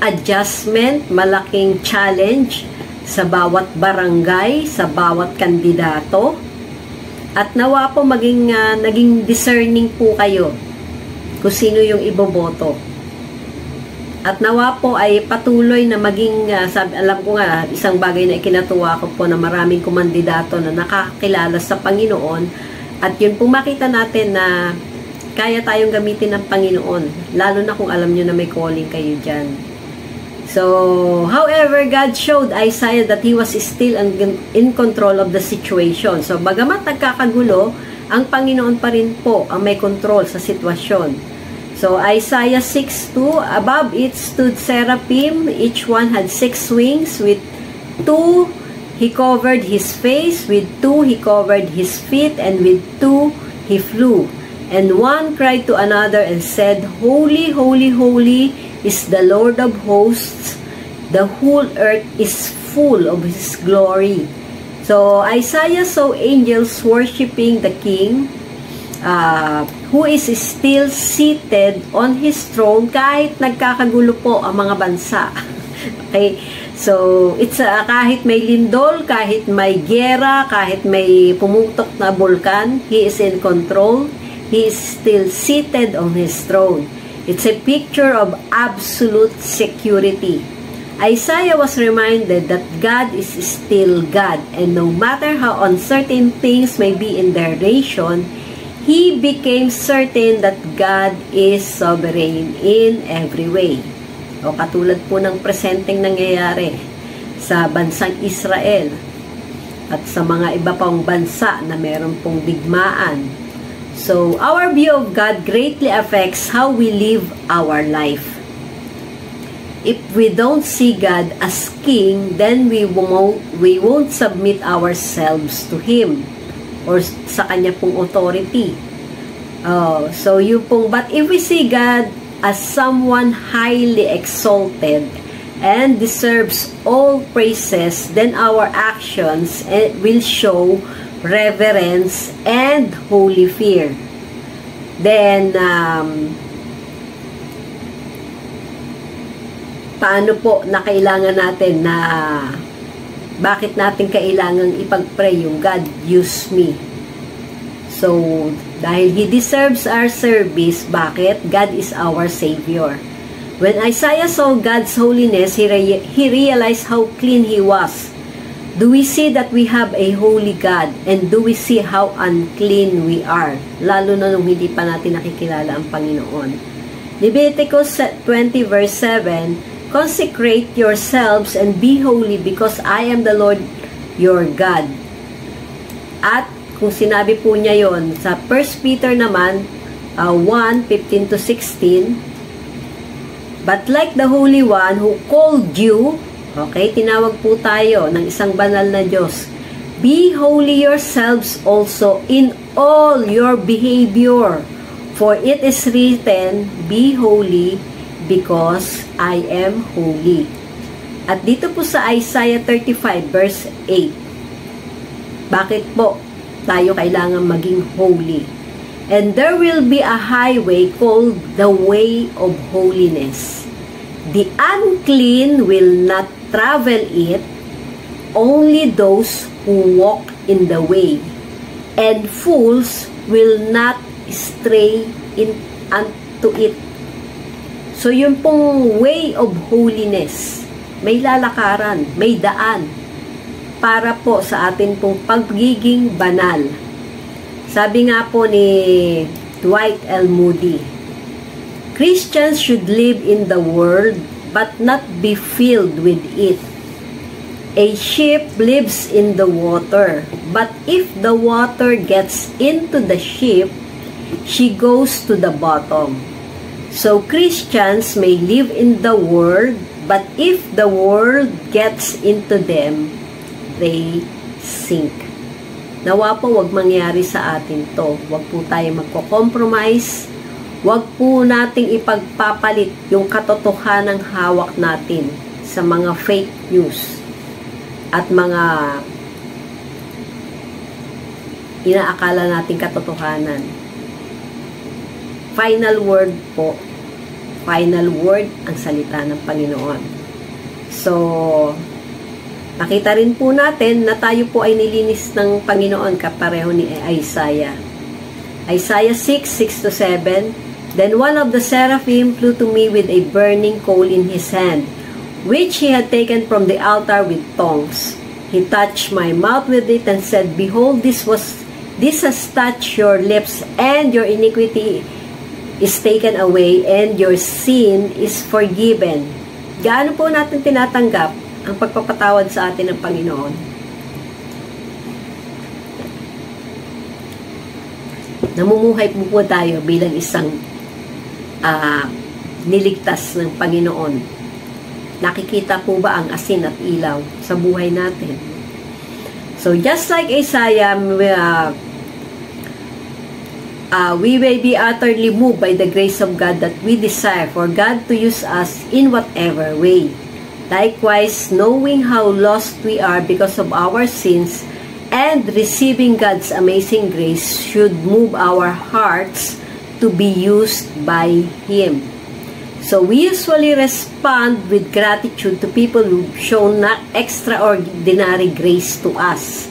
adjustment, malaking challenge sa bawat barangay, sa bawat kandidato. At nawa po naging discerning po kayo kung sino yung iboboto. At nawa po ay patuloy na maging, alam ko nga, isang bagay na ikinatuwa ko po na maraming kumandidato na nakakilala sa Panginoon. At yun po makita natin na kaya tayong gamitin ng Panginoon. Lalo na kung alam nyo na may calling kayo dyan. So, however, God showed Isaiah that he was still in control of the situation. So, bagamat nagkakagulo, ang Panginoon pa rin po ang may control sa sitwasyon. So, Isaiah 6:2, above it stood seraphim, each one had 6 wings, with 2 he covered his face, with 2 he covered his feet, and with 2 he flew. And one cried to another and said, Holy, holy, holy is the Lord of hosts, the whole earth is full of His glory. So, Isaiah saw angels worshiping the King, who is still seated on His throne kahit nagkakagulo po ang mga bansa. Okay? So, it's kahit may lindol, kahit may giyera, kahit may pumutok na bulkan, He is in control. He is still seated on His throne. It's a picture of absolute security. Isaiah was reminded that God is still God, and no matter how uncertain things may be in their nation, he became certain that God is sovereign in every way. O katulad po ng presenteng nangyayari sa bansang Israel at sa mga iba pang bansa na meron pong digmaan. So, our view of God greatly affects how we live our life. If we don't see God as King, then we won't submit ourselves to Him or sa Kanya pong authority. So, yun pong, but if we see God as someone highly exalted and deserves all praises, then our actions will show reverence, and holy fear. Then, paano po na kailangan natin na bakit natin kailangan ipag-pray yung God, use me? So, dahil He deserves our service, bakit? God is our Savior. When Isaiah saw God's holiness, he realized how clean He was. Do we see that we have a holy God? And do we see how unclean we are? Lalo na nung hindi pa natin nakikilala ang Panginoon. Leviticus 20 verse 7, consecrate yourselves and be holy because I am the Lord your God. At kung sinabi po niya yon sa 1 Peter naman 1:15-16, but like the Holy One who called you, okay, tinawag po tayo ng isang banal na Diyos, be holy yourselves also in all your behavior, for it is written, be holy because I am holy. At dito po sa Isaiah 35 verse 8, bakit po tayo kailangan maging holy? And there will be a highway called the way of holiness. The unclean will not travel it, only those who walk in the way. And fools will not stray unto it. So, yung pong way of holiness, may lalakaran, may daan, para po sa atin pong pagiging banal. Sabi nga po ni Dwight L. Moody, Christians should live in the world, but not be filled with it. A ship lives in the water, but if the water gets into the ship, she goes to the bottom. So Christians may live in the world, but if the world gets into them, they sink. Nawa po wag mangyari sa atin to. Wag po tayo magko-compromise. Wag po nating ipagpapalit yung katotohanang hawak natin sa mga fake news at mga inaakala nating katotohanan. Final word po. Final word ang salita ng Panginoon. So, nakita rin po natin na tayo po ay nilinis ng Panginoon kapareho ni Isaiah. Isaiah 6:6-7, then one of the seraphim flew to me with a burning coal in his hand, which he had taken from the altar with tongs. He touched my mouth with it and said, behold, this has touched your lips, and your iniquity is taken away, and your sin is forgiven. Gaano po natin tinatanggap ang pagpapatawad sa atin ng Panginoon? Namumuhay po tayo bilang isang niligtas ng Panginoon. Nakikita po ba ang asin at ilaw sa buhay natin? So, just like Isaiah, we may be utterly moved by the grace of God that we desire for God to use us in whatever way. Likewise, knowing how lost we are because of our sins and receiving God's amazing grace should move our hearts to be used by Him. So we usually respond with gratitude to people who've shown extraordinary grace to us.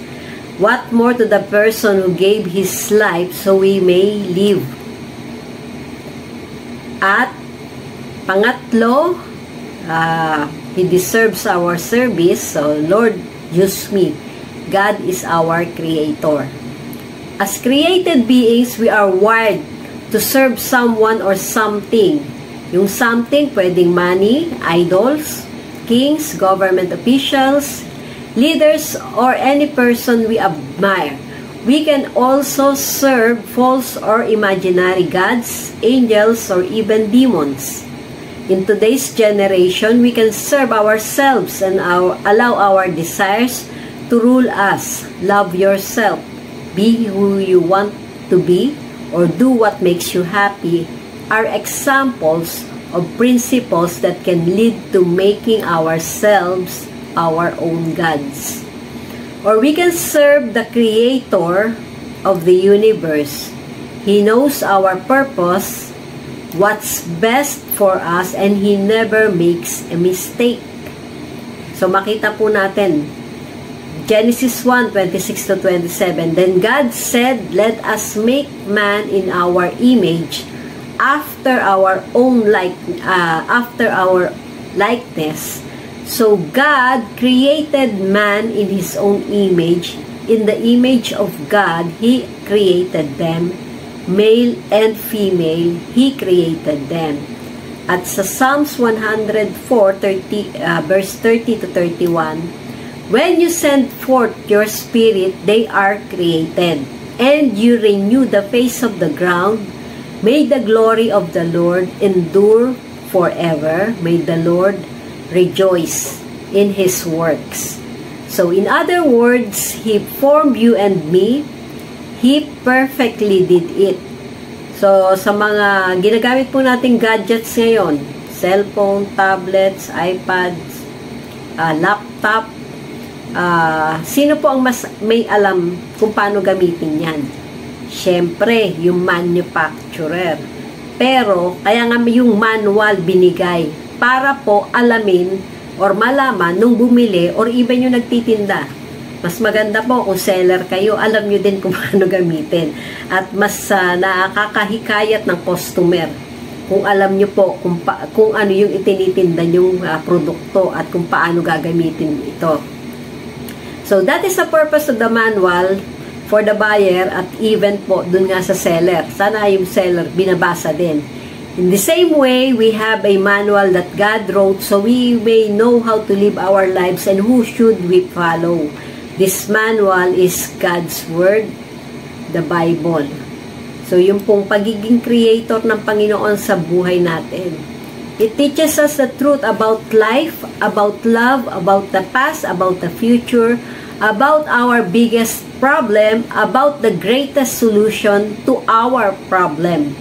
What more to the person who gave his life so we may live? At pangatlo, He deserves our service. So, Lord, use me. God is our Creator. As created beings, we are wired to serve someone or something. Yung something, pwedeng money, idols, kings, government officials, leaders, or any person we admire. We can also serve false or imaginary gods, angels, or even demons. In today's generation, we can serve ourselves and allow our desires to rule us. Love yourself. Be who you want to be, or do what makes you happy, are examples of principles that can lead to making ourselves our own gods. Or we can serve the Creator of the universe. He knows our purpose, what's best for us, and He never makes a mistake. So makita po natin, Genesis 1:26-27, Then God said, Let us make man in our image, after our likeness. So God created man in His own image. In the image of God, He created them. Male and female, He created them. At sa Psalms 104, verse 30-31, When you send forth your spirit, they are created, and you renew the face of the ground. May the glory of the Lord endure forever. May the Lord rejoice in His works. So in other words, He formed you and me. He perfectly did it. So sa mga ginagamit po nating gadgets ngayon, cellphone, tablets, iPads, laptop, sino po ang mas may alam kung paano gamitin yan? Siyempre, yung manufacturer. Pero, kaya nga yung manual binigay para po alamin or malaman nung bumili or even yung nagtitinda. Mas maganda po kung seller kayo, alam nyo din kung paano gamitin. At mas nakakahikayat ng customer kung alam nyo po kung ano yung itinitinda yung produkto at kung paano gagamitin ito. So, that is the purpose of the manual for the buyer at even po dun nga sa seller. Sana yung seller binabasa din. In the same way, we have a manual that God wrote so we may know how to live our lives and who should we follow. This manual is God's Word, the Bible. So, yung pong pagiging creator ng Panginoon sa buhay natin. It teaches us the truth about life, about love, about the past, about the future, about our biggest problem, about the greatest solution to our problem.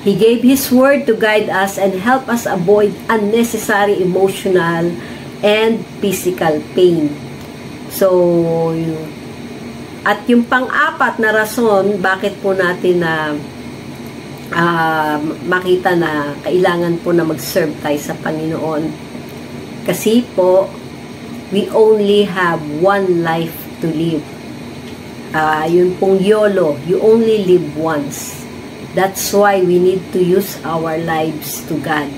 He gave His Word to guide us and help us avoid unnecessary emotional and physical pain. So, at yung pang-apat na rason, bakit po natin makita na kailangan po na mag-serve tayo sa Panginoon. Kasi po, we only have one life to live. Yun pong YOLO, you only live once. That's why we need to use our lives to God.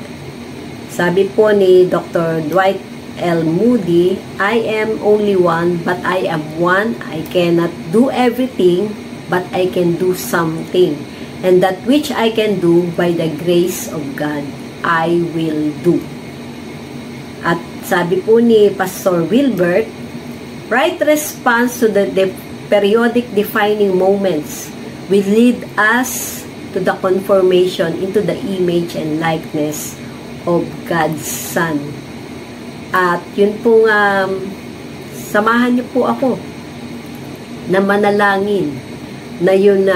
Sabi po ni Dr. Dwight L. Moody, I am only one, but I am one. I cannot do everything, but I can do something. And that which I can do by the grace of God, I will do. At sabi po ni Pastor Wilbert, right response to the periodic defining moments will lead us to the conformation into the image and likeness of God's Son. At yun pong samahan niyo po ako na manalangin na yun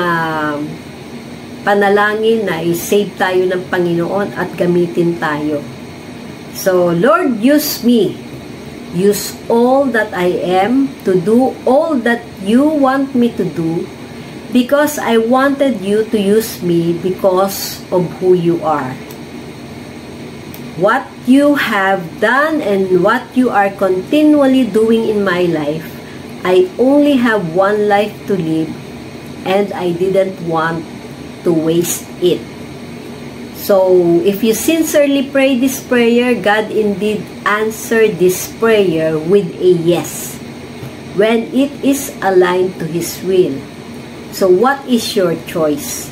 panalangin na i-save tayo ng Panginoon at gamitin tayo. So, Lord, use me. Use all that I am to do all that you want me to do because I wanted you to use me because of who you are. What you have done and what you are continually doing in my life, I only have one life to live and I didn't want to waste it. So, if you sincerely pray this prayer, God indeed answered this prayer with a yes when it is aligned to His will. So, what is your choice?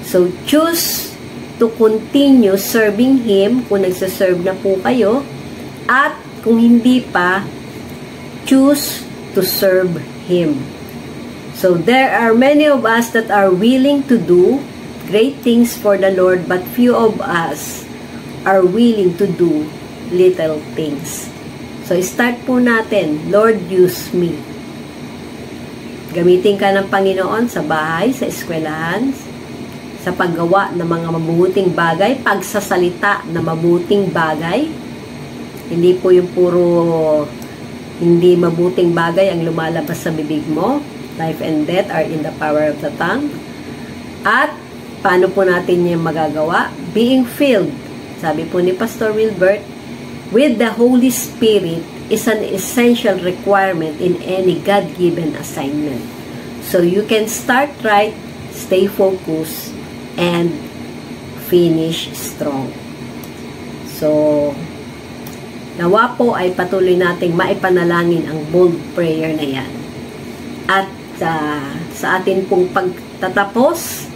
So, choose to continue serving Him kung nagsaserve na po kayo at kung hindi pa, choose to serve Him. So, there are many of us that are willing to do great things for the Lord, but few of us are willing to do little things. So, start po natin, Lord, use me. Gamitin ka ng Panginoon sa bahay, sa eskwelahan, sa paggawa ng mga mabuting bagay, pagsasalita ng mabuting bagay. Hindi po yung puro Hindi mabuting bagay ang lumalabas sa bibig mo. Life and death are in the power of the tongue. At paano po natin yung magagawa? Being filled, sabi po ni Pastor Wilbert, with the Holy Spirit is an essential requirement in any God-given assignment. So you can start right, stay focused, and finish strong. So, nawa po ay patuloy nating maipanalangin ang bold prayer na yan. At sa atin pong pagtatapos,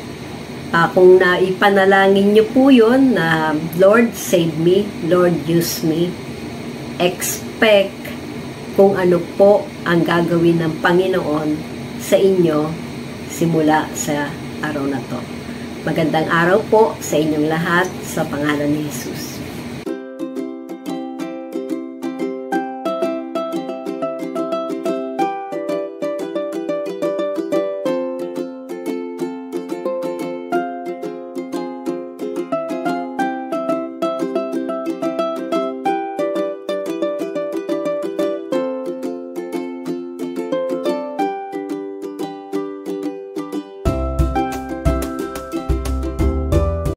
kung naipanalangin nyo po yun na Lord, save me, Lord, use me, expect kung ano po ang gagawin ng Panginoon sa inyo simula sa araw na to. Magandang araw po sa inyong lahat sa pangalan ni Jesus.